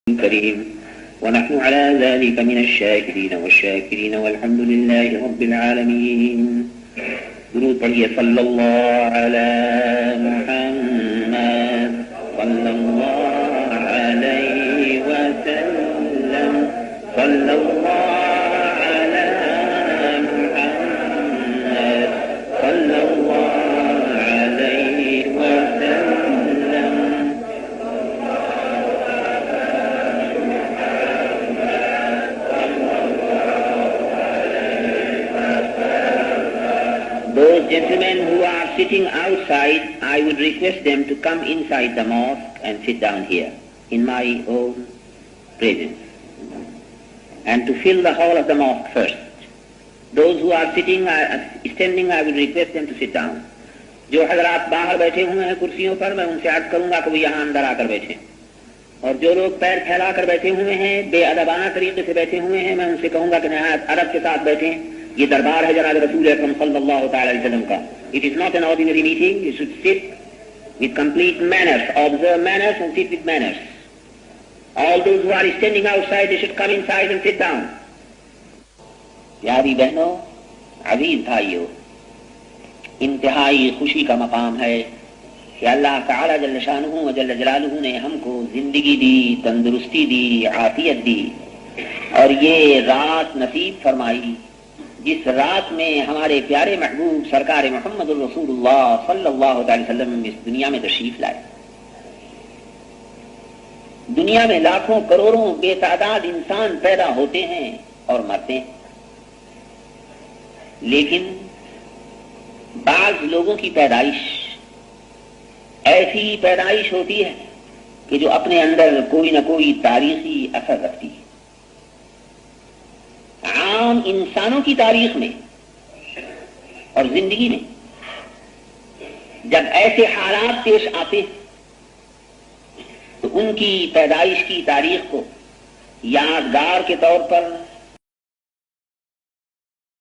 كريم ونحن على ذلك من الشاكرين والشاكرين والحمد لله رب العالمين. درود پڑھیے صلی اللہ علی محمد صلی اللہ علیہ وسلم صلی اللہ علی محمد صلی اللہ علیہ وسلم. Those gentlemen who are sitting outside, I would request them to come inside the mosque and sit down here in my own presence and to fill the hall of the mosque first. Those who are standing, I would request them to sit down. جو حضرات باہر بیٹھے ہوئے ہیں کرسیوں پر میں ان سے عرض کروں گا کہ وہ یہاں اندر آ کر بیٹھیں، اور جو لوگ پیر پھیلا کر بیٹھے ہوئے ہیں بے ادبانہ طریقے سے بیٹھے ہوئے ہیں میں ان سے کہوں گا کہ نہایت ادب کے ساتھ بیٹھیں. یہ دربار ہے جناب رسول اکرم صلی اللہ تعالی علیہ وسلم کا. It is not an ordinary meeting. You should sit with complete manners, observe manners and sit with manners. All those who are standing outside, they should come inside and sit down. پیاری بہنوں، عزیز بھائیوں، انتہائی خوشی کا مقام ہے کہ اللہ تعالی جل شانہ و جل جلالہ نے ہم کو زندگی دی، تندرستی دی، عافیت دی، اور یہ رات نصیب فرمائی جس رات میں ہمارے پیارے محبوب سرکار محمد الرسول اللہ صلی اللہ علیہ وسلم اس دنیا میں تشریف لائے. دنیا میں لاکھوں کروڑوں بے تعداد انسان پیدا ہوتے ہیں اور مرتے ہیں، لیکن بعض لوگوں کی پیدائش ایسی پیدائش ہوتی ہے کہ جو اپنے اندر کوئی نہ کوئی تاریخی اثر رکھتی ہے. عام انسانوں کی تاریخ میں اور زندگی میں جب ایسے حالات پیش آتے ہیں تو ان کی پیدائش کی تاریخ کو یادگار کے طور پر